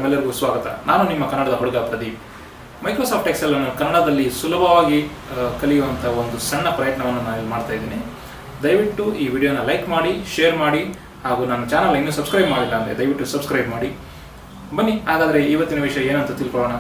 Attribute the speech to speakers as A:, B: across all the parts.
A: ತಮ್ಮೆಲ್ಲರಿಗೂ ಸ್ವಾಗತ. ನಾನು ನಿಮ್ಮ ಕನ್ನಡದ ಹುಡುಗ ಪ್ರದೀಪ್. ಮೈಕ್ರೋಸಾಫ್ಟ್ ಎಕ್ಸೆಲ್ ಅನ್ನು ಕನ್ನಡದಲ್ಲಿ ಸುಲಭವಾಗಿ ಕಲಿಯುವಂಥ ಒಂದು ಸಣ್ಣ ಪ್ರಯತ್ನವನ್ನು ನಾನು ಮಾಡ್ತಾ ಇದ್ದೀನಿ. ದಯವಿಟ್ಟು ಈ ವಿಡಿಯೋನ ಲೈಕ್ ಮಾಡಿ, ಶೇರ್ ಮಾಡಿ, ಹಾಗೂ ನನ್ನ ಚಾನಲ್ ಇನ್ನೂ ಸಬ್ಸ್ಕ್ರೈಬ್ ಮಾಡಿಲ್ಲ ಅಂದರೆ ದಯವಿಟ್ಟು ಸಬ್ಸ್ಕ್ರೈಬ್ ಮಾಡಿ. ಬನ್ನಿ, ಹಾಗಾದರೆ ಇವತ್ತಿನ ವಿಷಯ ಏನಂತ ತಿಳ್ಕೊಳ್ಳೋಣ.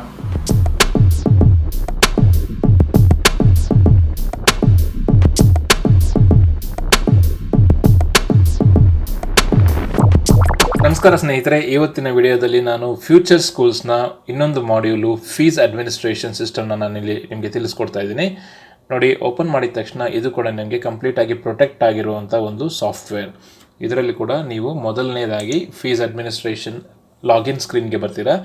A: ನಮಸ್ಕಾರ ಸ್ನೇಹಿತರೆ, ಇವತ್ತಿನ ವಿಡಿಯೋದಲ್ಲಿ ನಾನು ಫ್ಯೂಚರ್ ಸ್ಕೂಲ್ಸ್ನ ಇನ್ನೊಂದು ಮಾಡ್ಯೂಲು ಫೀಸ್ ಅಡ್ಮಿನಿಸ್ಟ್ರೇಷನ್ ಸಿಸ್ಟಮ್ನ ನಾನಿಲ್ಲಿ ನಿಮಗೆ ತಿಳಿಸ್ಕೊಡ್ತಾ ಇದ್ದೀನಿ. ನೋಡಿ, ಓಪನ್ ಮಾಡಿದ ತಕ್ಷಣ ಇದು ಕೂಡ ನಿಮಗೆ ಕಂಪ್ಲೀಟಾಗಿ ಪ್ರೊಟೆಕ್ಟ್ ಆಗಿರುವಂಥ ಒಂದು ಸಾಫ್ಟ್ವೇರ್. ಇದರಲ್ಲಿ ಕೂಡ ನೀವು ಮೊದಲನೇದಾಗಿ ಫೀಸ್ ಅಡ್ಮಿನಿಸ್ಟ್ರೇಷನ್ ಲಾಗಿನ್ ಸ್ಕ್ರೀನ್ಗೆ ಬರ್ತೀರಾ.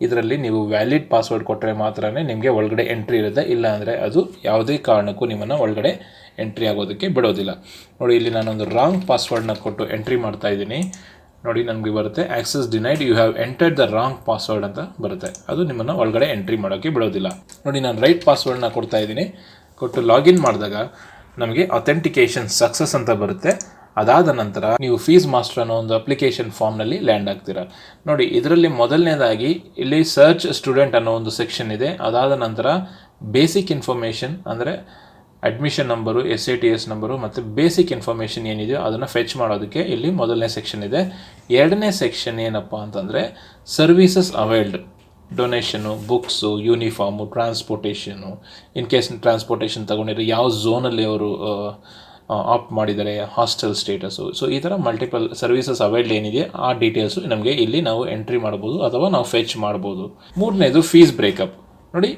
A: ಇದರಲ್ಲಿ ನೀವು ವ್ಯಾಲಿಡ್ ಪಾಸ್ವರ್ಡ್ ಕೊಟ್ಟರೆ ಮಾತ್ರ ನಿಮಗೆ ಒಳಗಡೆ ಎಂಟ್ರಿ ಇರುತ್ತೆ, ಇಲ್ಲ ಅಂದರೆ ಅದು ಯಾವುದೇ ಕಾರಣಕ್ಕೂ ನಿಮ್ಮನ್ನು ಒಳಗಡೆ ಎಂಟ್ರಿ ಆಗೋದಕ್ಕೆ ಬಿಡೋದಿಲ್ಲ. ನೋಡಿ, ಇಲ್ಲಿ ನಾನೊಂದು ರಾಂಗ್ ಪಾಸ್ವರ್ಡ್ನ ಕೊಟ್ಟು ಎಂಟ್ರಿ ಮಾಡ್ತಾ ಇದ್ದೀನಿ. ನೋಡಿ, ನಮಗೆ ಬರುತ್ತೆ access denied, you have entered the wrong password ಅಂತ ಬರುತ್ತೆ. ಅದು ನಿಮ್ಮನ್ನು ಒಳಗಡೆ ಎಂಟ್ರಿ ಮಾಡೋಕ್ಕೆ ಬಿಡೋದಿಲ್ಲ. ನೋಡಿ, ನಾನು ರೈಟ್ ಪಾಸ್ವರ್ಡ್ನ ಕೊಡ್ತಾ ಇದ್ದೀನಿ. ಕೊಟ್ಟು ಲಾಗಿನ್ ಮಾಡಿದಾಗ ನಮಗೆ ಅಥೆಂಟಿಕೇಶನ್ ಸಕ್ಸಸ್ ಅಂತ ಬರುತ್ತೆ. ಅದಾದ ನಂತರ ನೀವು ಫೀಸ್ ಮಾಸ್ಟರ್ ಅನ್ನೋ ಒಂದು ಅಪ್ಲಿಕೇಶನ್ ಫಾರ್ಮ್ನಲ್ಲಿ ಲ್ಯಾಂಡ್ ಆಗ್ತೀರಾ. ನೋಡಿ, ಇದರಲ್ಲಿ ಮೊದಲನೇದಾಗಿ ಇಲ್ಲಿ ಸರ್ಚ್ ಸ್ಟೂಡೆಂಟ್ ಅನ್ನೋ ಒಂದು ಸೆಕ್ಷನ್ ಇದೆ. ಅದಾದ ನಂತರ ಬೇಸಿಕ್ ಇನ್ಫಾರ್ಮೇಷನ್ ಅಂದರೆ ಅಡ್ಮಿಷನ್ ನಂಬರು, SATS ನಂಬರು ಮತ್ತು ಬೇಸಿಕ್ ಇನ್ಫಾರ್ಮೇಷನ್ ಏನಿದೆಯೋ ಅದನ್ನು ಫೆಚ್ ಮಾಡೋದಕ್ಕೆ ಇಲ್ಲಿ ಮೊದಲನೇ ಸೆಕ್ಷನ್ ಇದೆ. ಎರಡನೇ ಸೆಕ್ಷನ್ ಏನಪ್ಪ ಅಂತಂದರೆ services availed, donation, books, uniform, transportation. In case transportation ತೊಗೊಂಡಿದ್ರೆ ಯಾವ ಝೋನಲ್ಲಿ ಅವರು ಆಪ್ಟ್ ಮಾಡಿದ್ದಾರೆ, ಹಾಸ್ಟೆಲ್ ಸ್ಟೇಟಸು. ಸೊ ಈ ಥರ ಮಲ್ಟಿಪಲ್ ಸರ್ವೀಸಸ್ ಅವೈಲ್ಡ್ ಏನಿದೆ ಆ ಡೀಟೇಲ್ಸು ನಮಗೆ ಇಲ್ಲಿ ನಾವು ಎಂಟ್ರಿ ಮಾಡ್ಬೋದು ಅಥವಾ ನಾವು ಫೆಚ್ ಮಾಡ್ಬೋದು. ಮೂರನೇದು ಫೀಸ್ ಬ್ರೇಕಪ್. ನೋಡಿ,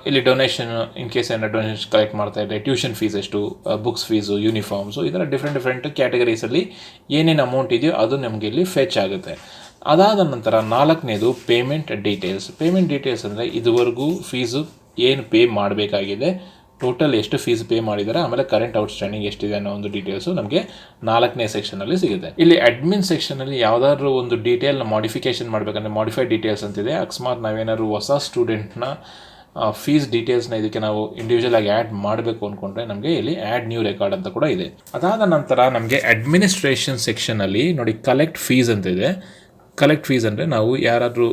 A: ಇಲ್ಲಿ ಡೊನೇಷನ್, ಇನ್ ಕೇಸ್ ಏನೋ ಡೊನೇಷನ್ ಕಲೆಕ್ಟ್ ಮಾಡ್ತಾ ಇದ್ದರೆ ಟ್ಯೂಷನ್ ಫೀಸ್ ಎಷ್ಟು, ಬುಕ್ಸ್ ಫೀಸು, ಯೂನಿಫಾರ್ಮ್ಸು, ಈ ಥರ ಡಿಫ್ರೆಂಟ್ ಕ್ಯಾಟಗರೀಸಲ್ಲಿ ಏನೇನು ಅಮೌಂಟ್ ಇದೆಯೋ ಅದು ನಮಗೆ ಇಲ್ಲಿ ಫೆಚ್ ಆಗುತ್ತೆ. ಅದಾದ ನಂತರ ನಾಲ್ಕನೇದು ಪೇಮೆಂಟ್ ಡೀಟೇಲ್ಸ್. ಪೇಮೆಂಟ್ ಡೀಟೇಲ್ಸ್ ಅಂದರೆ ಇದುವರೆಗೂ ಫೀಸು ಏನು ಪೇ ಮಾಡಬೇಕಾಗಿದೆ, ಟೋಟಲ್ ಎಷ್ಟು ಫೀಸ್ ಪೇ ಮಾಡಿದ್ದಾರೆ, ಆಮೇಲೆ ಕರೆಂಟ್ ಔಟ್ಸ್ಟ್ಯಾಂಡಿಂಗ್ ಎಷ್ಟಿದೆ ಅನ್ನೋ ಒಂದು ಡೀಟೇಲ್ಸು ನಮಗೆ ನಾಲ್ಕನೇ ಸೆಕ್ಷನಲ್ಲಿ ಸಿಗುತ್ತೆ. ಇಲ್ಲಿ ಅಡ್ಮಿನ್ ಸೆಕ್ಷನಲ್ಲಿ ಯಾವುದಾದ್ರೂ ಒಂದು ಡೀಟೇಲ್ನ ಮಾಡಿಫಿಕೇಷನ್ ಮಾಡಬೇಕಂದ್ರೆ ಮಾಡಿಫೈಡ್ ಡೀಟೇಲ್ಸ್ ಅಂತಿದೆ. ಅಕಸ್ಮಾತ್ ನಾವೇನಾದ್ರು ಹೊಸ ಸ್ಟೂಡೆಂಟ್ನ ಫೀಸ್ ಡೀಟೇಲ್ಸ್ನ ಇದಕ್ಕೆ ನಾವು ಇಂಡಿವಿಜುವಲ್ ಆಗಿ ಆ್ಯಡ್ ಮಾಡಬೇಕು ಅಂದ್ಕೊಂಡ್ರೆ ನಮಗೆ ಇಲ್ಲಿ ಆ್ಯಡ್ ನ್ಯೂ ರೆಕಾರ್ಡ್ ಅಂತ ಕೂಡ ಇದೆ. ಅದಾದ ನಂತರ ನಮಗೆ ಅಡ್ಮಿನಿಸ್ಟ್ರೇಷನ್ ಸೆಕ್ಷನಲ್ಲಿ ನೋಡಿ ಕಲೆಕ್ಟ್ ಫೀಸ್ ಅಂತ ಇದೆ. ಕಲೆಕ್ಟ್ ಫೀಸ್ ಅಂದರೆ ನಾವು ಯಾರಾದರೂ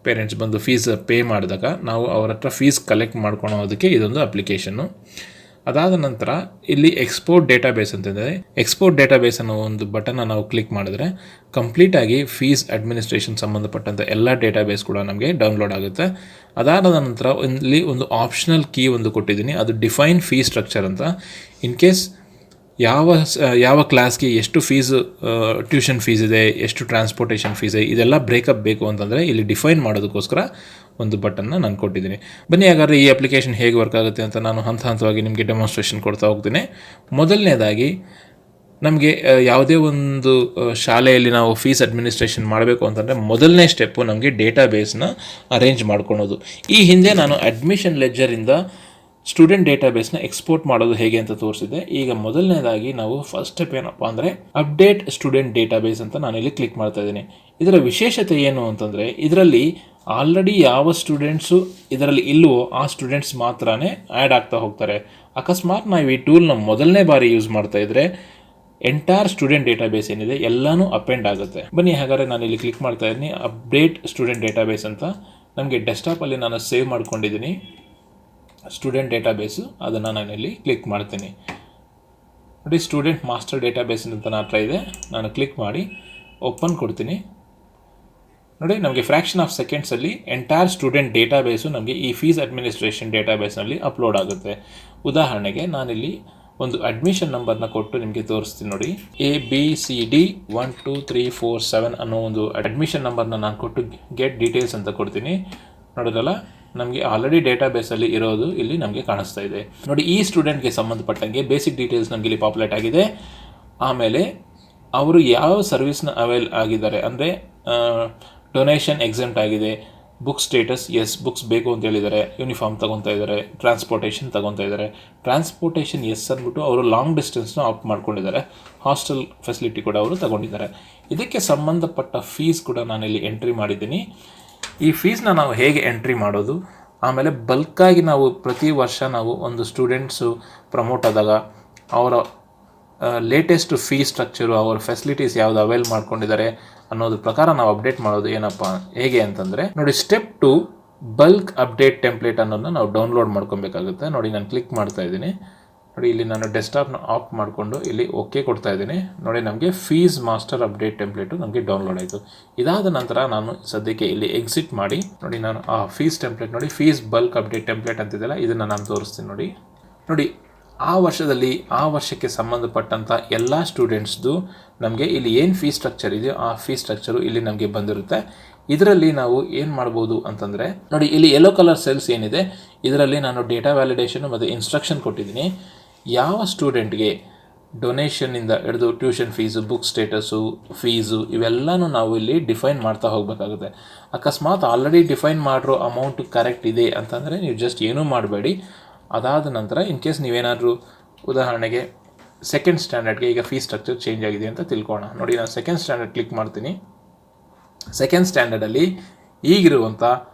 A: ಪೇರೆಂಟ್ಸ್ ಬಂದು ಫೀಸ್ ಪೇ ಮಾಡಿದಾಗ ನಾವು ಅವ್ರ ಹತ್ರ ಫೀಸ್ ಕಲೆಕ್ಟ್ ಮಾಡ್ಕೊಳೋದಕ್ಕೆ ಇದೊಂದು ಅಪ್ಲಿಕೇಶನ್ನು. ಅದಾದ ನಂತರ ಇಲ್ಲಿ ಎಕ್ಸ್ಪೋರ್ಟ್ ಡೇಟಾಬೇಸ್ ಅಂತಿದೆ. ಎಕ್ಸ್ಪೋರ್ಟ್ ಡೇಟಾಬೇಸ್ ಅನ್ನೋ ಒಂದು ಬಟನ್ನ ನಾವು ಕ್ಲಿಕ್ ಮಾಡಿದ್ರೆ ಕಂಪ್ಲೀಟಾಗಿ ಫೀಸ್ ಅಡ್ಮಿನಿಸ್ಟ್ರೇಷನ್ ಸಂಬಂಧಪಟ್ಟಂಥ ಎಲ್ಲ ಡೇಟಾಬೇಸ್ ಕೂಡ ನಮಗೆ ಡೌನ್ಲೋಡ್ ಆಗುತ್ತೆ. ಅದಾದ ನಂತರ ಇಲ್ಲಿ ಒಂದು ಆಪ್ಷನಲ್ ಕೀ ಒಂದು ಕೊಟ್ಟಿದ್ದೀನಿ, ಅದು ಡಿಫೈನ್ ಫೀ ಸ್ಟ್ರಕ್ಚರ್ ಅಂತ. ಇನ್ ಕೇಸ್ ಯಾವ ಕ್ಲಾಸ್ಗೆ ಎಷ್ಟು ಫೀಸು, ಟ್ಯೂಷನ್ ಫೀಸ್ ಇದೆ, ಎಷ್ಟು ಟ್ರಾನ್ಸ್ಪೋರ್ಟೇಷನ್ ಫೀಸ್ ಇದೆ, ಇದೆಲ್ಲ ಬ್ರೇಕಪ್ ಬೇಕು ಅಂತಂದರೆ ಇಲ್ಲಿ ಡಿಫೈನ್ ಮಾಡೋದಕ್ಕೋಸ್ಕರ ಒಂದು ಬಟನ್ನ ನಾನು ಕೊಟ್ಟಿದ್ದೀನಿ. ಬನ್ನಿ, ಹಾಗಾದರೆ ಈ ಅಪ್ಲಿಕೇಶನ್ ಹೇಗೆ ವರ್ಕ್ ಆಗುತ್ತೆ ಅಂತ ನಾನು ಹಂತವಾಗಿ ನಿಮಗೆ ಡೆಮಾನ್ಸ್ಟ್ರೇಷನ್ ಕೊಡ್ತಾ ಹೋಗ್ತೀನಿ. ಮೊದಲನೇದಾಗಿ ನಮಗೆ ಯಾವುದೇ ಒಂದು ಶಾಲೆಯಲ್ಲಿ ನಾವು ಫೀಸ್ ಅಡ್ಮಿನಿಸ್ಟ್ರೇಷನ್ ಮಾಡಬೇಕು ಅಂತಂದರೆ ಮೊದಲನೇ ಸ್ಟೆಪ್ಪು ನಮಗೆ ಡೇಟಾಬೇಸ್ನ ಅರೇಂಜ್ ಮಾಡ್ಕೊಳೋದು. ಈ ಹಿಂದೆ ನಾನು ಅಡ್ಮಿಷನ್ ಲೆಡ್ಜರಿಂದ ಸ್ಟೂಡೆಂಟ್ ಡೇಟಾಬೇಸ್ನ ಎಕ್ಸ್ಪೋರ್ಟ್ ಮಾಡೋದು ಹೇಗೆ ಅಂತ ತೋರಿಸಿದೆ. ಈಗ ಮೊದಲನೇದಾಗಿ ನಾವು ಫಸ್ಟ್ ಸ್ಟೆಪ್ ಏನಪ್ಪ ಅಂದರೆ ಅಪ್ಡೇಟ್ ಸ್ಟೂಡೆಂಟ್ ಡೇಟಾಬೇಸ್ ಅಂತ ನಾನಿಲ್ಲಿ ಕ್ಲಿಕ್ ಮಾಡ್ತಾ ಇದ್ದೀನಿ. ಇದರ ವಿಶೇಷತೆ ಏನು ಅಂತಂದರೆ ಇದರಲ್ಲಿ ಆಲ್ರೆಡಿ ಯಾವ ಸ್ಟೂಡೆಂಟ್ಸು ಇದರಲ್ಲಿ ಇಲ್ಲವೋ ಆ ಸ್ಟೂಡೆಂಟ್ಸ್ ಮಾತ್ರನೇ ಆ್ಯಡ್ ಆಗ್ತಾ ಹೋಗ್ತಾರೆ. ಅಕಸ್ಮಾತ್ ನಾವು ಈ ಟೂಲ್ನ ಮೊದಲನೇ ಬಾರಿ ಯೂಸ್ ಮಾಡ್ತಾ ಇದ್ದರೆ ಎಂಟೈರ್ ಸ್ಟೂಡೆಂಟ್ ಡೇಟಾಬೇಸ್ ಏನಿದೆ ಎಲ್ಲನೂ ಅಪೆಂಡ್ ಆಗುತ್ತೆ. ಬನ್ನಿ, ಹಾಗಾದರೆ ನಾನು ಇಲ್ಲಿ ಕ್ಲಿಕ್ ಮಾಡ್ತಾ ಇದ್ದೀನಿ ಅಪ್ಡೇಟ್ ಸ್ಟೂಡೆಂಟ್ ಡೇಟಾಬೇಸ್ ಅಂತ. ನಮಗೆ ಡೆಸ್ಕ್ಟಾಪಲ್ಲಿ ನಾನು ಸೇವ್ ಮಾಡ್ಕೊಂಡಿದ್ದೀನಿ ಸ್ಟೂಡೆಂಟ್ ಡೇಟಾಬೇಸು, ಅದನ್ನು ನಾನಿಲ್ಲಿ ಕ್ಲಿಕ್ ಮಾಡ್ತೀನಿ. ನೋಡಿ, ಸ್ಟೂಡೆಂಟ್ ಮಾಸ್ಟರ್ ಡೇಟಾಬೇಸ್ ಅಂತ ಹತ್ರ ಇದೆ. ನಾನು ಕ್ಲಿಕ್ ಮಾಡಿ ಓಪನ್ ಕೊಡ್ತೀನಿ. ನೋಡಿ, ನಮಗೆ ಫ್ರ್ಯಾಕ್ಷನ್ ಆಫ್ ಸೆಕೆಂಡ್ಸಲ್ಲಿ ಎಂಟೈರ್ ಸ್ಟೂಡೆಂಟ್ ಡೇಟಾಬೇಸು ನಮಗೆ ಈ ಫೀಸ್ ಅಡ್ಮಿನಿಸ್ಟ್ರೇಷನ್ ಡೇಟಾಬೇಸ್ನಲ್ಲಿ ಅಪ್ಲೋಡ್ ಆಗುತ್ತೆ. ಉದಾಹರಣೆಗೆ ನಾನಿಲ್ಲಿ ಒಂದು ಅಡ್ಮಿಷನ್ ನಂಬರ್ನ ಕೊಟ್ಟು ನಿಮಗೆ ತೋರಿಸ್ತೀನಿ. ನೋಡಿ, ABCD 1 2 3 4 7 ಅನ್ನೋ ಒಂದು ಅಡ್ಮಿಷನ್ ನಂಬರ್ನ ನಾನು ಕೊಟ್ಟು ಗೆಟ್ ಡೀಟೇಲ್ಸ್ ಅಂತ ಕೊಡ್ತೀನಿ. ನೋಡೋದಲ್ಲ, ನಮಗೆ ಆಲ್ರೆಡಿ ಡೇಟಾಬೇಸಲ್ಲಿ ಇರೋದು ಇಲ್ಲಿ ನಮಗೆ ಕಾಣಿಸ್ತಾ ಇದೆ. ನೋಡಿ, ಈ ಸ್ಟೂಡೆಂಟ್ಗೆ ಸಂಬಂಧಪಟ್ಟಂಗೆ ಬೇಸಿಕ್ ಡೀಟೇಲ್ಸ್ ನಮಗೆ ಇಲ್ಲಿ ಪಾಪ್ಯುಲೇಟ್ ಆಗಿದೆ. ಆಮೇಲೆ ಅವರು ಯಾವ ಸರ್ವಿಸ್ನ ಅವೈಲ್ ಆಗಿದ್ದಾರೆ ಅಂದರೆ ಡೊನೇಷನ್ ಎಕ್ಸೆಂಪ್ಟ್ ಆಗಿದೆ, ಬುಕ್ ಸ್ಟೇಟಸ್ ಎಸ್ ಬುಕ್ಸ್ ಬೇಕು ಅಂತ ಹೇಳಿದ್ದಾರೆ, ಯೂನಿಫಾರ್ಮ್ ತೊಗೊತಾ ಇದ್ದಾರೆ, ಟ್ರಾನ್ಸ್ಪೋರ್ಟೇಷನ್ ತೊಗೊತಾ ಇದ್ದಾರೆ. ಟ್ರಾನ್ಸ್ಪೋರ್ಟೇಷನ್ ಎಸ್ ಅಂದ್ಬಿಟ್ಟು ಅವರು ಲಾಂಗ್ ಡಿಸ್ಟೆನ್ಸ್ನ ಆಪ್ಟ್ ಮಾಡ್ಕೊಂಡಿದ್ದಾರೆ. ಹಾಸ್ಟೆಲ್ ಫೆಸಿಲಿಟಿ ಕೂಡ ಅವರು ತಗೊಂಡಿದ್ದಾರೆ. ಇದಕ್ಕೆ ಸಂಬಂಧಪಟ್ಟ ಫೀಸ್ ಕೂಡ ನಾನಿಲ್ಲಿ ಎಂಟ್ರಿ ಮಾಡಿದ್ದೀನಿ. ಈ ಫೀಸ್ನ ನಾವು ಹೇಗೆ ಎಂಟ್ರಿ ಮಾಡೋದು, ಆಮೇಲೆ ಬಲ್ಕಾಗಿ ನಾವು ಪ್ರತಿ ವರ್ಷ ನಾವು ಒಂದು ಸ್ಟೂಡೆಂಟ್ಸು ಪ್ರಮೋಟ್ ಆದಾಗ ಅವರ ಲೇಟೆಸ್ಟ್ ಫೀ ಸ್ಟ್ರಕ್ಚರು, ಅವರ ಫೆಸಿಲಿಟೀಸ್ ಯಾವುದು ಅವೈಲ್ ಮಾಡ್ಕೊಂಡಿದ್ದಾರೆ ಅನ್ನೋದ್ರ ಪ್ರಕಾರ ನಾವು ಅಪ್ಡೇಟ್ ಮಾಡೋದು ಏನಪ್ಪ ಹೇಗೆ ಅಂತಂದರೆ ನೋಡಿ, ಸ್ಟೆಪ್ 2 ಬಲ್ಕ್ ಅಪ್ಡೇಟ್ ಟೆಂಪ್ಲೇಟ್ ಅನ್ನೋದನ್ನ ನಾವು ಡೌನ್ಲೋಡ್ ಮಾಡ್ಕೊಬೇಕಾಗುತ್ತೆ. ನೋಡಿ ನಾನು ಕ್ಲಿಕ್ ಮಾಡ್ತಾ ಇದ್ದೀನಿ. ನೋಡಿ ಇಲ್ಲಿ ನಾನು ಡೆಸ್ಕ್ಟಾಪ್ನ ಆಫ್ ಮಾಡಿಕೊಂಡು ಇಲ್ಲಿ ಓಕೆ ಕೊಡ್ತಾ ಇದ್ದೀನಿ. ನೋಡಿ ನಮಗೆ ಫೀಸ್ ಮಾಸ್ಟರ್ ಅಪ್ಡೇಟ್ ಟೆಂಪ್ಲೇಟು ನಮಗೆ ಡೌನ್ಲೋಡ್ ಆಯಿತು. ಇದಾದ ನಂತರ ನಾನು ಸದ್ಯಕ್ಕೆ ಇಲ್ಲಿ ಎಕ್ಸಿಟ್ ಮಾಡಿ ನೋಡಿ ನಾನು ಆ ಫೀಸ್ ಟೆಂಪ್ಲೇಟ್ ನೋಡಿ ಫೀಸ್ ಬಲ್ಕ್ ಅಪ್ಡೇಟ್ ಟೆಂಪ್ಲೇಟ್ ಅಂತಿದೆಯಲ್ಲ ಇದನ್ನು ನಾನು ತೋರಿಸ್ತೀನಿ. ನೋಡಿ ಆ ವರ್ಷದಲ್ಲಿ ಆ ವರ್ಷಕ್ಕೆ ಸಂಬಂಧಪಟ್ಟಂಥ ಎಲ್ಲ ಸ್ಟೂಡೆಂಟ್ಸ್ದು ನಮಗೆ ಇಲ್ಲಿ ಏನು ಫೀ ಸ್ಟ್ರಕ್ಚರ್ ಇದೆಯೋ ಆ ಫೀ ಸ್ಟ್ರಕ್ಚರು ಇಲ್ಲಿ ನಮಗೆ ಬಂದಿರುತ್ತೆ. ಇದರಲ್ಲಿ ನಾವು ಏನು ಮಾಡ್ಬೋದು ಅಂತಂದರೆ ನೋಡಿ ಇಲ್ಲಿ ಯೆಲ್ಲೋ ಕಲರ್ ಸೆಲ್ಸ್ ಏನಿದೆ ಇದರಲ್ಲಿ ನಾನು ಡೇಟಾ ವ್ಯಾಲಿಡೇಷನು ಮತ್ತು ಇನ್ಸ್ಟ್ರಕ್ಷನ್ ಕೊಟ್ಟಿದ್ದೀನಿ. ಯಾವ ಸ್ಟೂಡೆಂಟ್ಗೆ ಡೊನೇಷನ್ನಿಂದ ಹಿಡಿದು tuition fees, book status, fees ಇವೆಲ್ಲನೂ ನಾವು ಇಲ್ಲಿ ಡಿಫೈನ್ ಮಾಡ್ತಾ ಹೋಗಬೇಕಾಗುತ್ತೆ. ಅಕಸ್ಮಾತ್ ಆಲ್ರೆಡಿ ಡಿಫೈನ್ ಮಾಡಿರೋ ಅಮೌಂಟ್ ಕರೆಕ್ಟ್ ಇದೆ ಅಂತಂದರೆ ನೀವು ಜಸ್ಟ್ ಏನೂ ಮಾಡಬೇಡಿ. ಅದಾದ ನಂತರ ಇನ್ ಕೇಸ್ ನೀವೇನಾದರೂ ಉದಾಹರಣೆಗೆ ಸೆಕೆಂಡ್ ಸ್ಟ್ಯಾಂಡರ್ಡ್ಗೆ ಈಗ ಫೀಸ್ ಸ್ಟ್ರಕ್ಚರ್ ಚೇಂಜ್ ಆಗಿದೆ ಅಂತ ತಿಳ್ಕೊಳ್ಳೋಣ. ನೋಡಿ ನಾನು ಸೆಕೆಂಡ್ ಸ್ಟ್ಯಾಂಡರ್ಡ್ ಕ್ಲಿಕ್ ಮಾಡ್ತೀನಿ. ಸೆಕೆಂಡ್ ಸ್ಟ್ಯಾಂಡರ್ಡಲ್ಲಿ ಈಗಿರುವಂಥ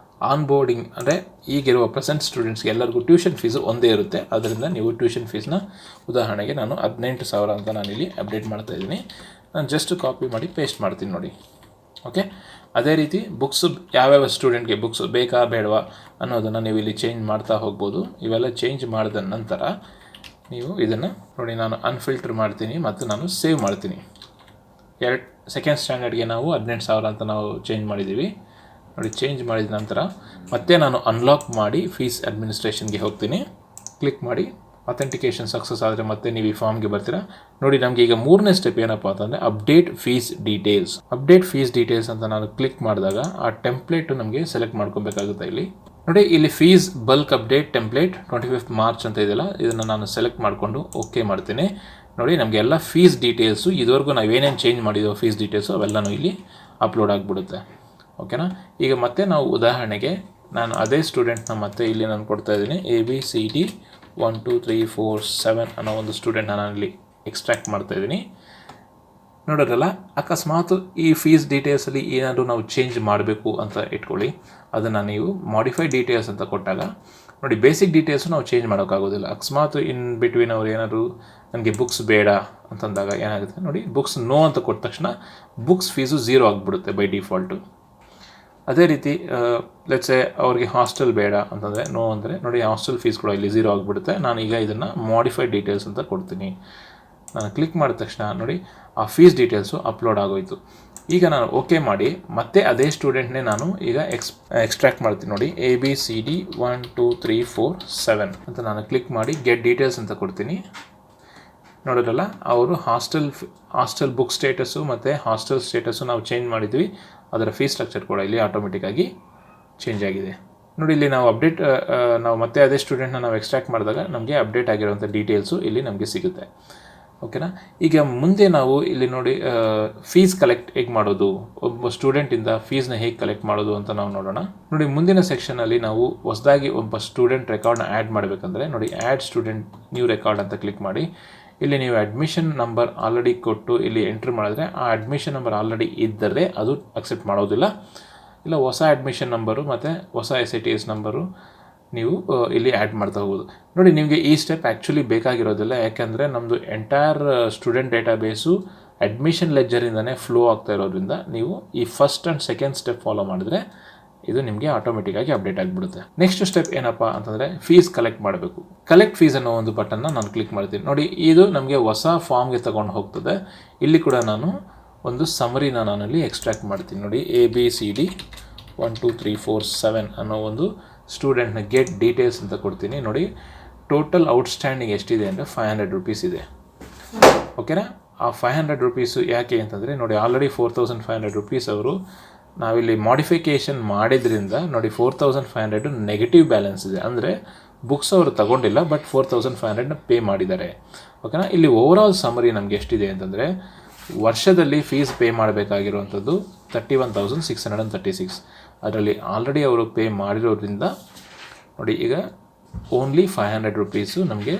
A: ಆನ್ಬೋರ್ಡಿಂಗ್ ಅಂದರೆ ಈಗಿರುವ ಪ್ರೆಸೆಂಟ್ ಸ್ಟೂಡೆಂಟ್ಸ್ಗೆ ಎಲ್ಲರಿಗೂ ಟ್ಯೂಷನ್ ಫೀಸು ಒಂದೇ ಇರುತ್ತೆ. ಅದರಿಂದ ನೀವು ಟ್ಯೂಷನ್ ಫೀಸ್ನ ಉದಾಹರಣೆಗೆ ನಾನು 18,000 ಅಂತ ನಾನಿಲ್ಲಿ ಅಪ್ಡೇಟ್ ಮಾಡ್ತಾಯಿದ್ದೀನಿ. ನಾನು ಜಸ್ಟ್ ಕಾಪಿ ಮಾಡಿ ಪೇಸ್ಟ್ ಮಾಡ್ತೀನಿ ನೋಡಿ. ಓಕೆ, ಅದೇ ರೀತಿ ಬುಕ್ಸು ಯಾವ್ಯಾವ ಸ್ಟೂಡೆಂಟ್ಗೆ ಬುಕ್ಸು ಬೇಕಾ ಬೇಡವಾ ಅನ್ನೋದನ್ನು ನೀವು ಇಲ್ಲಿ ಚೇಂಜ್ ಮಾಡ್ತಾ ಹೋಗ್ಬೋದು. ಇವೆಲ್ಲ ಚೇಂಜ್ ಮಾಡಿದ ನಂತರ ನೀವು ಇದನ್ನು ನೋಡಿ ನಾನು ಅನ್ಫಿಲ್ಟರ್ ಮಾಡ್ತೀನಿ ಮತ್ತು ನಾನು ಸೇವ್ ಮಾಡ್ತೀನಿ. ಸೆಕೆಂಡ್ ಸ್ಟ್ಯಾಂಡರ್ಡ್ಗೆ ನಾವು 18,000 ಅಂತ ನಾವು ಚೇಂಜ್ ಮಾಡಿದ್ದೀವಿ. ನೋಡಿ ಚೇಂಜ್ ಮಾಡಿದ ನಂತರ ಮತ್ತೆ ನಾನು ಅನ್ಲಾಕ್ ಮಾಡಿ ಫೀಸ್ ಅಡ್ಮಿನಿಸ್ಟ್ರೇಷನ್ಗೆ ಹೋಗ್ತೀನಿ. ಕ್ಲಿಕ್ ಮಾಡಿ ಅಥೆಂಟಿಕೇಷನ್ ಸಕ್ಸಸ್ ಆದರೆ ಮತ್ತೆ ನೀವು ಈ ಫಾರ್ಮ್ಗೆ ಬರ್ತೀರಾ. ನೋಡಿ ನಮಗೆ ಈಗ 3ನೇ ಸ್ಟೆಪ್ ಏನಪ್ಪ ಅಂತಂದರೆ update fees details. Update fees details ಅಂತ ನಾನು ಕ್ಲಿಕ್ ಮಾಡಿದಾಗ ಆ ಟೆಂಪ್ಲೇಟು ನಮಗೆ ಸೆಲೆಕ್ಟ್ ಮಾಡ್ಕೊಬೇಕಾಗುತ್ತೆ. ಇಲ್ಲಿ ನೋಡಿ ಇಲ್ಲಿ fees bulk update template 25th March ಅಂತ ಇದೆಯಲ್ಲ ಇದನ್ನು ನಾನು ಸೆಲೆಕ್ಟ್ ಮಾಡಿಕೊಂಡು ಓಕೆ ಮಾಡ್ತೀನಿ. ನೋಡಿ ನಮಗೆ ಎಲ್ಲ ಫೀಸ್ ಡೀಟೇಲ್ಸು ಇದುವರೆಗೂ ನಾವೇನೇನು ಚೇಂಜ್ ಮಾಡಿದೋ ಫೀಸ್ ಡೀಟೇಲ್ಸು ಅವೆಲ್ಲನೂ ಇಲ್ಲಿ ಅಪ್ಲೋಡ್ ಆಗಿಬಿಡುತ್ತೆ. ಓಕೆನಾ, ಈಗ ಮತ್ತೆ ನಾವು ಉದಾಹರಣೆಗೆ ನಾನು ಅದೇ ಸ್ಟೂಡೆಂಟ್ನ ಮತ್ತೆ ಇಲ್ಲಿ ನಾನು ಕೊಡ್ತಾ ಇದ್ದೀನಿ. ABCD 1 2 3 4 7 ಅನ್ನೋ ಒಂದು ಸ್ಟೂಡೆಂಟ್ನ ನಾನಿಲ್ಲಿ ಎಕ್ಸ್ಟ್ರಾಕ್ಟ್ ಮಾಡ್ತಾಯಿದ್ದೀನಿ. ನೋಡೋದಲ್ಲ, ಅಕಸ್ಮಾತ್ ಈ ಫೀಸ್ ಡೀಟೇಲ್ಸಲ್ಲಿ ಏನಾದರೂ ನಾವು ಚೇಂಜ್ ಮಾಡಬೇಕು ಅಂತ ಇಟ್ಕೊಳ್ಳಿ. ಅದನ್ನು ನೀವು ಮಾಡಿಫೈ ಡೀಟೇಲ್ಸ್ ಅಂತ ಕೊಟ್ಟಾಗ ನೋಡಿ ಬೇಸಿಕ್ ಡೀಟೇಲ್ಸು ನಾವು ಚೇಂಜ್ ಮಾಡೋಕ್ಕಾಗೋದಿಲ್ಲ. ಅಕಸ್ಮಾತ್ ಇನ್ ಬಿಟ್ವೀನ್ ಅವ್ರು ಏನಾದರೂ ನನಗೆ ಬುಕ್ಸ್ ಬೇಡ ಅಂತಂದಾಗ ಏನಾಗುತ್ತೆ ನೋಡಿ, ಬುಕ್ಸ್ ನೋ ಅಂತ ಕೊಟ್ಟ ತಕ್ಷಣ ಬುಕ್ಸ್ ಫೀಸು 0 ಆಗಿಬಿಡುತ್ತೆ ಬೈ ಡಿಫಾಲ್ಟು. ಅದೇ ರೀತಿ ಲೆಟ್ಸೆ ಅವ್ರಿಗೆ ಹಾಸ್ಟೆಲ್ ಬೇಡ ಅಂತಂದರೆ ನೋ ಅಂದರೆ ನೋಡಿ ಹಾಸ್ಟೆಲ್ ಫೀಸ್ ಕೂಡ ಇಲ್ಲಿ 0 ಆಗಿಬಿಡುತ್ತೆ. ನಾನೀಗ ಇದನ್ನು ಮಾಡಿಫೈಡ್ ಡೀಟೇಲ್ಸ್ ಅಂತ ಕೊಡ್ತೀನಿ. ನಾನು ಕ್ಲಿಕ್ ಮಾಡಿದ ತಕ್ಷಣ ನೋಡಿ ಆ ಫೀಸ್ ಡೀಟೇಲ್ಸು ಅಪ್ಲೋಡ್ ಆಗೋಯಿತು. ಈಗ ನಾನು ಓಕೆ ಮಾಡಿ ಮತ್ತೆ ಅದೇ ಸ್ಟೂಡೆಂಟ್ನೇ ನಾನು ಈಗ ಎಕ್ಸ್ಟ್ರಾಕ್ಟ್ ಮಾಡ್ತೀನಿ. ನೋಡಿ ABCD 1 2 3 4 7 ಅಂತ ನಾನು ಕ್ಲಿಕ್ ಮಾಡಿ ಗೆಟ್ ಡೀಟೇಲ್ಸ್ ಅಂತ ಕೊಡ್ತೀನಿ. ನೋಡೋದಲ್ಲ, ಅವರು ಹಾಸ್ಟೆಲ್ ಬುಕ್ ಸ್ಟೇಟಸ್ಸು ಮತ್ತು ಹಾಸ್ಟೆಲ್ ಸ್ಟೇಟಸ್ಸು ನಾವು ಚೇಂಜ್ ಮಾಡಿದ್ವಿ. ಅದರ ಫೀಸ್ ಸ್ಟ್ರಕ್ಚರ್ ಕೂಡ ಇಲ್ಲಿ ಆಟೋಮೆಟಿಕ್ಕಾಗಿ ಚೇಂಜ್ ಆಗಿದೆ. ನೋಡಿ ಇಲ್ಲಿ ನಾವು ನಾವು ಮತ್ತೆ ಅದೇ ಸ್ಟೂಡೆಂಟ್ನ ನಾವು ಎಕ್ಸ್ಟ್ರಾಕ್ಟ್ ಮಾಡಿದಾಗ ನಮಗೆ ಅಪ್ಡೇಟ್ ಆಗಿರೋಂಥ ಡೀಟೇಲ್ಸು ಇಲ್ಲಿ ನಮಗೆ ಸಿಗುತ್ತೆ. ಓಕೆನಾ, ಈಗ ಮುಂದೆ ನಾವು ಇಲ್ಲಿ ನೋಡಿ ಫೀಸ್ ಕಲೆಕ್ಟ್ ಹೇಗೆ ಮಾಡೋದು, ಒಬ್ಬ ಸ್ಟೂಡೆಂಟಿಂದ ಫೀಸ್ನ ಹೇಗೆ ಕಲೆಕ್ಟ್ ಮಾಡೋದು ಅಂತ ನಾವು ನೋಡೋಣ. ನೋಡಿ ಮುಂದಿನ ಸೆಕ್ಷನಲ್ಲಿ ನಾವು ಹೊಸದಾಗಿ ಒಬ್ಬ ಸ್ಟೂಡೆಂಟ್ ರೆಕಾರ್ಡ್ನ ಆ್ಯಡ್ ಮಾಡಬೇಕಂದ್ರೆ ನೋಡಿ ಆ್ಯಡ್ ಸ್ಟೂಡೆಂಟ್ ನ್ಯೂ ರೆಕಾರ್ಡ್ ಅಂತ ಕ್ಲಿಕ್ ಮಾಡಿ. ಇಲ್ಲಿ ನೀವು ಅಡ್ಮಿಷನ್ ನಂಬರ್ ಆಲ್ರೆಡಿ ಕೊಟ್ಟು ಇಲ್ಲಿ ಎಂಟ್ರ್ ಮಾಡಿದ್ರೆ ಆ ಅಡ್ಮಿಷನ್ ನಂಬರ್ ಆಲ್ರೆಡಿ ಇದ್ದರೆ ಅದು ಅಕ್ಸೆಪ್ಟ್ ಮಾಡೋದಿಲ್ಲ. ಇಲ್ಲ ಹೊಸ ಅಡ್ಮಿಷನ್ ನಂಬರು ಮತ್ತು ಹೊಸ SITS ನಂಬರು ನೀವು ಇಲ್ಲಿ ಆ್ಯಡ್ ಮಾಡ್ತಾ ಹೋಗ್ಬೋದು. ನೋಡಿ ನಿಮಗೆ ಈ ಸ್ಟೆಪ್ ಆ್ಯಕ್ಚುಲಿ ಬೇಕಾಗಿರೋದಿಲ್ಲ. ಯಾಕೆಂದರೆ ನಮ್ಮದು ಎಂಟೈರ್ ಸ್ಟೂಡೆಂಟ್ ಡೇಟಾಬೇಸು ಅಡ್ಮಿಷನ್ ಲೆಜ್ಜರಿಂದನೇ ಫ್ಲೋ ಆಗ್ತಾ ಇರೋದ್ರಿಂದ ನೀವು ಈ first and second step follow ಮಾಡಿದ್ರೆ ಇದು ನಿಮಗೆ ಆಟೋಮೆಟಿಕ್ಕಾಗಿ ಅಪ್ಡೇಟ್ ಆಗಿಬಿಡುತ್ತೆ. ನೆಕ್ಸ್ಟ್ ಸ್ಟೆಪ್ ಏನಪ್ಪ ಅಂತಂದರೆ ಫೀಸ್ ಕಲೆಕ್ಟ್ ಮಾಡಬೇಕು. ಕಲೆಕ್ಟ್ ಫೀಸ್ ಅನ್ನೋ ಒಂದು ಬಟನ್ನ ನಾನು ಕ್ಲಿಕ್ ಮಾಡ್ತೀನಿ. ನೋಡಿ ಇದು ನಮಗೆ ಹೊಸ ಫಾರ್ಮ್ಗೆ ತಗೊಂಡು ಹೋಗ್ತದೆ. ಇಲ್ಲಿ ಕೂಡ ನಾನು ಒಂದು ಸಮರಿನ ನಾನಲ್ಲಿ ಎಕ್ಸ್ಟ್ರಾಕ್ಟ್ ಮಾಡ್ತೀನಿ. ನೋಡಿ ABCD 1 2 3 4 7 ಅನ್ನೋ ಒಂದು ಸ್ಟೂಡೆಂಟ್ನ ಗೆಟ್ ಡೀಟೇಲ್ಸ್ ಅಂತ ಕೊಡ್ತೀನಿ. ನೋಡಿ ಟೋಟಲ್ ಔಟ್ಸ್ಟ್ಯಾಂಡಿಂಗ್ ಎಷ್ಟಿದೆ ಅಂದರೆ 500 ರೂಪೀಸ್ ಇದೆ. ಓಕೆನಾ, ಆ 500 ರೂಪೀಸು ಯಾಕೆ ಅಂತಂದರೆ ನೋಡಿ ಆಲ್ರೆಡಿ 4,500 ರೂಪೀಸ್ ಅವರು ನಾವಿಲ್ಲಿ ಮಾಡಿಫಿಕೇಷನ್ ಮಾಡಿದ್ರಿಂದ ನೋಡಿ 4,500 ನೆಗೆಟಿವ್ ಬ್ಯಾಲೆನ್ಸ್ ಇದೆ. ಅಂದರೆ ಬುಕ್ಸ್ ಅವರು ತಗೊಂಡಿಲ್ಲ, ಬಟ್ 4,500ನ ಪೇ ಮಾಡಿದ್ದಾರೆ. ಓಕೆನಾ, ಇಲ್ಲಿ ಓವರಾಲ್ ಸಮರಿ ನಮಗೆ ಎಷ್ಟಿದೆ ಅಂತಂದರೆ ವರ್ಷದಲ್ಲಿ ಫೀಸ್ ಪೇ ಮಾಡಬೇಕಾಗಿರುವಂಥದ್ದು 31,636. ಅದರಲ್ಲಿ ಆಲ್ರೆಡಿ ಅವರು ಪೇ ಮಾಡಿರೋದ್ರಿಂದ ನೋಡಿ ಈಗ ಓನ್ಲಿ 500 ರೂಪೀಸು ನಮಗೆ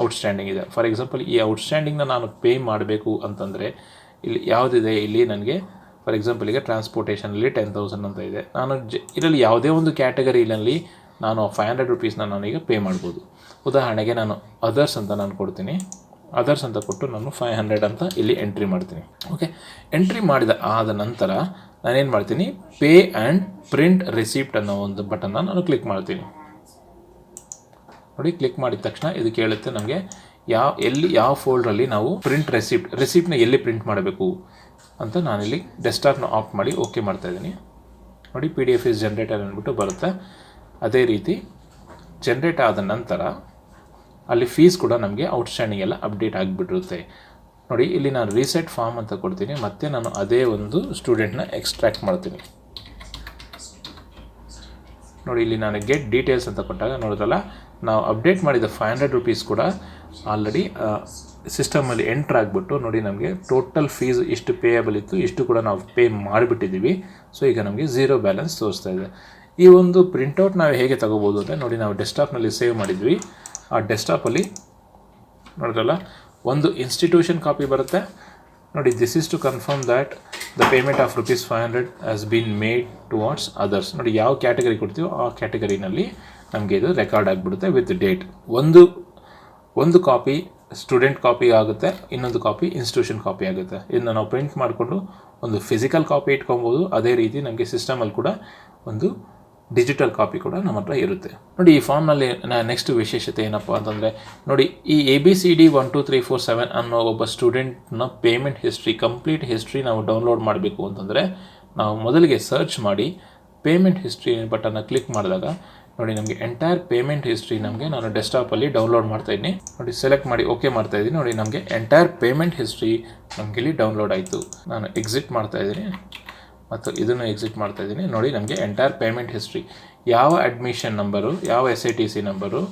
A: ಔಟ್ಸ್ಟ್ಯಾಂಡಿಂಗ್ ಇದೆ. ಫಾರ್ ಎಕ್ಸಾಂಪಲ್ ಈ ಔಟ್ಸ್ಟ್ಯಾಂಡಿಂಗ್ನ ನಾನು ಪೇ ಮಾಡಬೇಕು ಅಂತಂದರೆ ಇಲ್ಲಿ ಯಾವುದಿದೆ, ಇಲ್ಲಿ ನನಗೆ ಫಾರ್ ಎಕ್ಸಾಂಪಲ್ ಈಗ ಟ್ರಾನ್ಸ್ಪೋರ್ಟೇಷನಲ್ಲಿ 10,000 ಅಂತ ಇದೆ. ನಾನು ಇದರಲ್ಲಿ ಯಾವುದೇ ಒಂದು ಕ್ಯಾಟಗರಿನಲ್ಲಿ ನಾನು 500 ರೂಪೀಸ್ನ ನಾನೀಗ ಪೇ ಮಾಡ್ಬೋದು. ಉದಾಹರಣೆಗೆ ನಾನು ಅದರ್ಸ್ ಅಂತ ನಾನು ಕೊಡ್ತೀನಿ. ಅದರ್ಸ್ ಅಂತ ಕೊಟ್ಟು ನಾನು 500 ಅಂತ ಇಲ್ಲಿ ಎಂಟ್ರಿ ಮಾಡ್ತೀನಿ. ಓಕೆ, ಎಂಟ್ರಿ ಆದ ನಂತರ ನಾನೇನು ಮಾಡ್ತೀನಿ, ಪೇ ಆ್ಯಂಡ್ ಪ್ರಿಂಟ್ ರಿಸಿಪ್ಟ್ ಅನ್ನೋ ಒಂದು ಬಟನ್ನ ನಾನು ಕ್ಲಿಕ್ ಮಾಡ್ತೀನಿ. ನೋಡಿ, ಕ್ಲಿಕ್ ಮಾಡಿದ ತಕ್ಷಣ ಇದು ಕೇಳುತ್ತೆ ನಮಗೆ ಯಾವ ಫೋಲ್ಡ್ರಲ್ಲಿ ನಾವು ಪ್ರಿಂಟ್ ರೆಸಿಪ್ಟ್ನ ಎಲ್ಲಿ ಪ್ರಿಂಟ್ ಮಾಡಬೇಕು ಅಂತ. ನಾನಿಲ್ಲಿ ಡೆಸ್ಕ್ಟಾಪ್ನ ಆಫ್ ಮಾಡಿ ಓಕೆ ಮಾಡ್ತಾಯಿದ್ದೀನಿ. ನೋಡಿ, PDF ಇಸ್ ಜನರೇಟರ್ ಅಂದ್ಬಿಟ್ಟು ಬರುತ್ತೆ. ಅದೇ ರೀತಿ ಜನರೇಟ್ ಆದ ನಂತರ ಅಲ್ಲಿ ಫೀಸ್ ಕೂಡ ನಮಗೆ ಔಟ್ಸ್ಟ್ಯಾಂಡಿಂಗ್ ಎಲ್ಲ ಅಪ್ಡೇಟ್ ಆಗಿಬಿಟ್ಟಿರುತ್ತೆ. ನೋಡಿ, ಇಲ್ಲಿ ನಾನು ರೀಸೆಟ್ ಫಾರ್ಮ್ ಅಂತ ಕೊಡ್ತೀನಿ, ಮತ್ತು ನಾನು ಅದೇ ಒಂದು ಸ್ಟೂಡೆಂಟ್ನ ಎಕ್ಸ್ಟ್ರಾಕ್ಟ್ ಮಾಡ್ತೀನಿ. ನೋಡಿ, ಇಲ್ಲಿ ನಾನು ಗೆಟ್ ಡೀಟೇಲ್ಸ್ ಅಂತ ಕೊಟ್ಟಾಗ ನೋಡಿದ್ರಲ್ಲ, ನಾವು ಅಪ್ಡೇಟ್ ಮಾಡಿದ 500 ರೂಪೀಸ್ ಕೂಡ ಆಲ್ರೆಡಿ ಸಿಸ್ಟಮಲ್ಲಿ ಎಂಟ್ರ್ ಆಗಿಬಿಟ್ಟು ನೋಡಿ ನಮಗೆ ಟೋಟಲ್ ಫೀಸ್ ಇಷ್ಟು ಪೇಯಬಲ್ ಇತ್ತು, ಇಷ್ಟು ಕೂಡ ನಾವು ಪೇ ಮಾಡಿಬಿಟ್ಟಿದ್ದೀವಿ. ಸೊ ಈಗ ನಮಗೆ 0 ಬ್ಯಾಲೆನ್ಸ್ ತೋರಿಸ್ತಾ ಇದೆ. ಈ ಒಂದು ಪ್ರಿಂಟೌಟ್ ನಾವು ಹೇಗೆ ತಗೋಬೋದು ಅಂದರೆ, ನೋಡಿ ನಾವು ಡೆಸ್ಕ್ಟಾಪ್ನಲ್ಲಿ ಸೇವ್ ಮಾಡಿದ್ವಿ. ಆ ಡೆಸ್ಕ್ಟಾಪಲ್ಲಿ ನೋಡಿದ್ರಲ್ಲ, ಒಂದು ಇನ್ಸ್ಟಿಟ್ಯೂಷನ್ ಕಾಪಿ ಬರುತ್ತೆ. ನೋಡಿ, this is to confirm that the payment of ₹500 has been made towards others. ನೋಡಿ, ಯಾವ ಕ್ಯಾಟಗರಿ ಕೊಡ್ತೀವೋ ಆ ಕ್ಯಾಟಗರಿನಲ್ಲಿ ನಮಗೆ ಇದು ರೆಕಾರ್ಡ್ ಆಗಿಬಿಡುತ್ತೆ ವಿತ್ ಡೇಟ್. ಒಂದು ಕಾಪಿ ಸ್ಟೂಡೆಂಟ್ ಕಾಪಿ ಆಗುತ್ತೆ, ಇನ್ನೊಂದು ಕಾಪಿ ಇನ್ಸ್ಟಿಟ್ಯೂಷನ್ ಕಾಪಿ ಆಗುತ್ತೆ. ಇದನ್ನು ನಾವು ಪ್ರಿಂಟ್ ಮಾಡಿಕೊಂಡು ಒಂದು ಫಿಸಿಕಲ್ ಕಾಪಿ ಇಟ್ಕೊಬೋದು. ಅದೇ ರೀತಿ ನಮಗೆ ಸಿಸ್ಟಮಲ್ಲಿ ಕೂಡ ಒಂದು ಡಿಜಿಟಲ್ ಕಾಪಿ ಕೂಡ ನಮ್ಮ ಹತ್ರ ಇರುತ್ತೆ. ನೋಡಿ, ಈ ಫಾರ್ಮ್ನಲ್ಲಿ ನೆಕ್ಸ್ಟ್ ವಿಶೇಷತೆ ಏನಪ್ಪ ಅಂತಂದರೆ, ನೋಡಿ ಈ ABCD 1 2 3 4 7 ಅನ್ನೋ ಒಬ್ಬ ಸ್ಟೂಡೆಂಟ್ನ ಪೇಮೆಂಟ್ ಹಿಸ್ಟ್ರಿ, ಕಂಪ್ಲೀಟ್ ಹಿಸ್ಟ್ರಿ ನಾವು ಡೌನ್ಲೋಡ್ ಮಾಡಬೇಕು ಅಂತಂದರೆ, ನಾವು ಮೊದಲಿಗೆ ಸರ್ಚ್ ಮಾಡಿ ಪೇಮೆಂಟ್ ಹಿಸ್ಟ್ರಿ ಬಟನ್ನ ಕ್ಲಿಕ್ ಮಾಡಿದಾಗ ನೋಡಿ ನಮಗೆ ಎಂಟೈರ್ ಪೇಮೆಂಟ್ ಹಿಸ್ಟ್ರಿ ನಾನು ಡೆಸ್ಕ್ಟಾಪಲ್ಲಿ ಡೌನ್ಲೋಡ್ ಮಾಡ್ತಾಯಿದ್ದೀನಿ. ನೋಡಿ, ಸೆಲೆಕ್ಟ್ ಮಾಡಿ ಓಕೆ ಮಾಡ್ತಾಯಿದ್ದೀನಿ. ನೋಡಿ, ನಮಗೆ ಎಂಟೈರ್ ಪೇಮೆಂಟ್ ಹಿಸ್ಟ್ರಿ ನಮಗೆ ಇಲ್ಲಿ ಡೌನ್ಲೋಡ್ ಆಯಿತು. ನಾನು ಎಕ್ಸಿಟ್ ಮಾಡ್ತಾಯಿದ್ದೀನಿ ಮತ್ತು ಇದನ್ನು ಎಕ್ಸಿಟ್ ಮಾಡ್ತಾಯಿದ್ದೀನಿ. ನೋಡಿ, ನಮಗೆ ಎಂಟೈರ್ ಪೇಮೆಂಟ್ ಹಿಸ್ಟ್ರಿ, ಯಾವ ಅಡ್ಮಿಷನ್ ನಂಬರು, ಯಾವ SITC ನಂಬರು,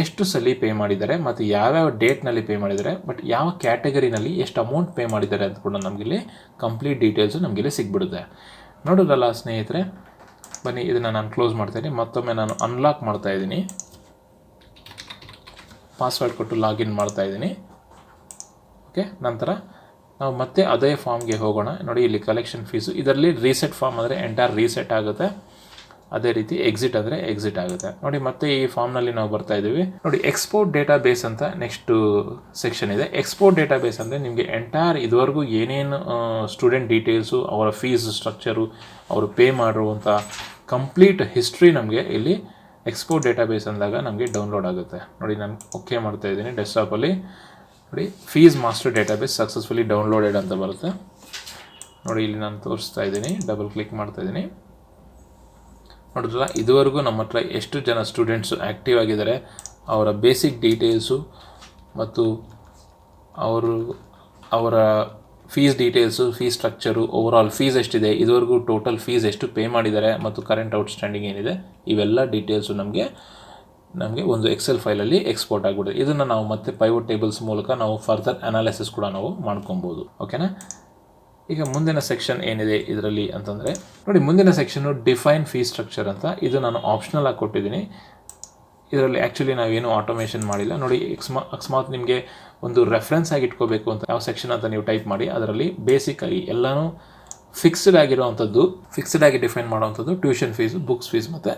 A: ಎಷ್ಟು ಸಲ ಪೇ ಮಾಡಿದ್ದಾರೆ ಮತ್ತು ಯಾವ್ಯಾವ ಡೇಟ್ನಲ್ಲಿ ಪೇ ಮಾಡಿದ್ದಾರೆ, ಬಟ್ ಯಾವ ಕ್ಯಾಟಗರಿನಲ್ಲಿ ಎಷ್ಟು ಅಮೌಂಟ್ ಪೇ ಮಾಡಿದ್ದಾರೆ ಅಂತ ಕೂಡ ನಮಗಿಲ್ಲಿ ಕಂಪ್ಲೀಟ್ ಡೀಟೇಲ್ಸು ನಮಗಿಲ್ಲಿ ಸಿಗ್ಬಿಡುತ್ತೆ. ನೋಡೋದಲ್ಲ ಸ್ನೇಹಿತರೆ, ಬನ್ನಿ ಇದನ್ನು ನಾನು ಕ್ಲೋಸ್ ಮಾಡ್ತಾಯಿದ್ದೀನಿ. ಮತ್ತೊಮ್ಮೆ ನಾನು ಅನ್ಲಾಕ್ ಮಾಡ್ತಾಯಿದ್ದೀನಿ, ಪಾಸ್ವರ್ಡ್ ಕೊಟ್ಟು ಲಾಗಿನ್ ಮಾಡ್ತಾಯಿದ್ದೀನಿ. ಓಕೆ, ನಂತರ ನಾವು ಮತ್ತೆ ಅದೇ ಫಾರ್ಮ್ಗೆ ಹೋಗೋಣ. ನೋಡಿ, ಇಲ್ಲಿ ಕಲೆಕ್ಷನ್ ಫೀಸು, ಇದರಲ್ಲಿ ರೀಸೆಟ್ ಫಾರ್ಮ್ ಅಂದರೆ ಎಂಟೈರ್ ರೀಸೆಟ್ ಆಗುತ್ತೆ. ಅದೇ ರೀತಿ ಎಕ್ಸಿಟ್ ಅಂದರೆ ಎಕ್ಸಿಟ್ ಆಗುತ್ತೆ. ನೋಡಿ, ಮತ್ತೆ ಈ ಫಾರ್ಮ್ನಲ್ಲಿ ನಾವು ಬರ್ತಾ ಇದ್ದೀವಿ. ನೋಡಿ, ಎಕ್ಸ್ಪೋರ್ಟ್ ಡೇಟಾಬೇಸ್ ಅಂತ ನೆಕ್ಸ್ಟ್ ಸೆಕ್ಷನ್ ಇದೆ. ಎಕ್ಸ್ಪೋರ್ಟ್ ಡೇಟಾಬೇಸ್ ಅಂದರೆ ನಿಮಗೆ ಎಂಟೈರ್ ಇದುವರೆಗೂ ಏನೇನು ಸ್ಟೂಡೆಂಟ್ ಡೀಟೇಲ್ಸು, ಅವರ ಫೀಸ್ ಸ್ಟ್ರಕ್ಚರು, ಅವರು ಪೇ ಮಾಡಿರುವಂಥ ಕಂಪ್ಲೀಟ್ ಹಿಸ್ಟ್ರಿ ನಮಗೆ ಇಲ್ಲಿ ಎಕ್ಸ್ಪೋರ್ಟ್ ಡೇಟಾಬೇಸ್ ಅಂದಾಗ ನಮಗೆ ಡೌನ್ಲೋಡ್ ಆಗುತ್ತೆ. ನೋಡಿ, ನಾನು ಓಕೆ ಮಾಡ್ತಾಯಿದ್ದೀನಿ ಡೆಸ್ಕ್ಟಾಪಲ್ಲಿ. ನೋಡಿ, fees master database successfully downloaded ಅಂತ ಬರುತ್ತೆ. ನೋಡಿ, ಇಲ್ಲಿ ನಾನು ತೋರಿಸ್ತಾ ಇದ್ದೀನಿ, ಡಬಲ್ ಕ್ಲಿಕ್ ಮಾಡ್ತಾಯಿದ್ದೀನಿ. ನೋಡಿದ್ರಲ್ಲ, ಇದುವರೆಗೂ ನಮ್ಮ ಹತ್ರ ಎಷ್ಟು ಜನ ಸ್ಟೂಡೆಂಟ್ಸು ಆ್ಯಕ್ಟಿವ್ ಆಗಿದ್ದಾರೆ, ಅವರ ಬೇಸಿಕ್ ಡೀಟೇಲ್ಸು ಮತ್ತು ಅವರ fees details, fees structure, overall fees ಎಷ್ಟಿದೆ, ಇದುವರೆಗೂ ಟೋಟಲ್ ಫೀಸ್ ಎಷ್ಟು ಪೇ ಮಾಡಿದ್ದಾರೆ ಮತ್ತು ಕರೆಂಟ್ ಔಟ್ಸ್ಟ್ಯಾಂಡಿಂಗ್ ಏನಿದೆ, ಇವೆಲ್ಲ ಡೀಟೇಲ್ಸು ನಮಗೆ ಒಂದು ಎಕ್ಸೆಲ್ ಫೈಲಲ್ಲಿ ಎಕ್ಸ್ಪೋರ್ಟ್ ಆಗಿಬಿಡುತ್ತೆ. ಇದನ್ನು ನಾವು ಮತ್ತೆ ಪೈವಟ್ ಟೇಬಲ್ಸ್ ಮೂಲಕ ನಾವು ಫರ್ದರ್ ಅನಾಲಿಸಿಸ್ ಕೂಡ ನಾವು ಮಾಡ್ಕೊಬೋದು. ಓಕೆನಾ? ಈಗ ಮುಂದಿನ ಸೆಕ್ಷನ್ ಏನಿದೆ ಇದರಲ್ಲಿ ಅಂತಂದರೆ, ನೋಡಿ ಮುಂದಿನ ಸೆಕ್ಷನ್ನು ಡಿಫೈನ್ ಫೀಸ್ ಸ್ಟ್ರಕ್ಚರ್ ಅಂತ. ಇದು ನಾನು ಆಪ್ಷನಲ್ ಆಗಿ ಕೊಟ್ಟಿದ್ದೀನಿ. ಇದರಲ್ಲಿ ಆ್ಯಕ್ಚುಲಿ ನಾವೇನು ಆಟೋಮೇಷನ್ ಮಾಡಿಲ್ಲ. ನೋಡಿ, ಅಕಸ್ಮಾತ್ ನಿಮಗೆ ಒಂದು ರೆಫರೆನ್ಸ್ ಆಗಿ ಇಟ್ಕೋಬೇಕು ಅಂತ ಯಾವ ಸೆಕ್ಷನ್ ಅಂತ ನೀವು ಟೈಪ್ ಮಾಡಿ, ಅದರಲ್ಲಿ ಬೇಸಿಕ್ಕಾಗಿ ಎಲ್ಲನೂ ಫಿಕ್ಸ್ಡ್ ಆಗಿರೋವಂಥದ್ದು, ಫಿಕ್ಸ್ಡ್ ಆಗಿ ಡಿಫೈನ್ ಮಾಡೋವಂಥದ್ದು ಟ್ಯೂಷನ್ ಫೀಸು, ಬುಕ್ಸ್ ಫೀಸ್ ಮತ್ತು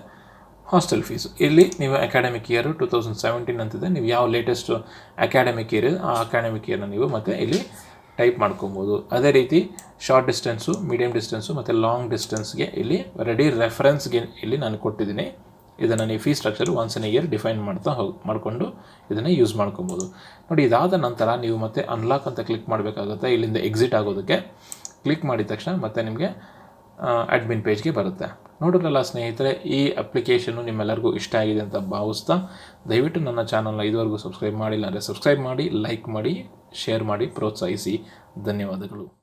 A: ಹಾಸ್ಟೆಲ್ ಫೀಸು. ಇಲ್ಲಿ ನೀವು ಅಕಾಡೆಮಿಕ್ ಇಯರ್ 2017 ಅಂತಿದೆ, ನೀವು ಯಾವ ಲೇಟೆಸ್ಟ್ ಅಕಾಡೆಮಿಕ್ ಇಯರ್ ಆ ಅಕಾಡೆಮಿಕ್ ಇಯರ್ನ ನೀವು ಮತ್ತೆ ಇಲ್ಲಿ ಟೈಪ್ ಮಾಡ್ಕೊಬೋದು. ಅದೇ ರೀತಿ ಶಾರ್ಟ್ ಡಿಸ್ಟೆನ್ಸು, ಮೀಡಿಯಮ್ ಡಿಸ್ಟೆನ್ಸು ಮತ್ತು ಲಾಂಗ್ ಡಿಸ್ಟೆನ್ಸ್ಗೆ ಇಲ್ಲಿ ರೆಡಿ ರೆಫರೆನ್ಸ್ಗೆ ಇಲ್ಲಿ ನಾನು ಕೊಟ್ಟಿದ್ದೀನಿ. ಇದನ್ನು ನೀವು fees structure once in year define ಮಾಡಿಕೊಂಡು ಇದನ್ನು ಯೂಸ್ ಮಾಡ್ಕೊಬೋದು. ನೋಡಿ, ಇದಾದ ನಂತರ ನೀವು ಮತ್ತೆ ಅನ್ಲಾಕ್ ಅಂತ ಕ್ಲಿಕ್ ಮಾಡಬೇಕಾಗುತ್ತೆ. ಇಲ್ಲಿಂದ ಎಕ್ಸಿಟ್ ಆಗೋದಕ್ಕೆ ಕ್ಲಿಕ್ ಮಾಡಿದ ತಕ್ಷಣ ಮತ್ತೆ ನಿಮಗೆ ಅಡ್ಮಿನ್ ಪೇಜ್ಗೆ ಬರುತ್ತೆ. ನೋಡಿದ್ರಲ್ಲ ಸ್ನೇಹಿತರೆ, ಈ ಅಪ್ಲಿಕೇಶನ್ನು ನಿಮ್ಮೆಲ್ಲರಿಗೂ ಇಷ್ಟ ಆಗಿದೆ ಅಂತ ಭಾವಿಸ್ತಾ, ದಯವಿಟ್ಟು ನನ್ನ ಚಾನಲ್ನ ಇದುವರೆಗೂ ಸಬ್ಸ್ಕ್ರೈಬ್ ಮಾಡಿಲ್ಲ ಅಂದರೆ ಸಬ್ಸ್ಕ್ರೈಬ್ ಮಾಡಿ, ಲೈಕ್ ಮಾಡಿ, ಶೇರ್ ಮಾಡಿ, ಪ್ರೋತ್ಸಾಹಿಸಿ. ಧನ್ಯವಾದಗಳು.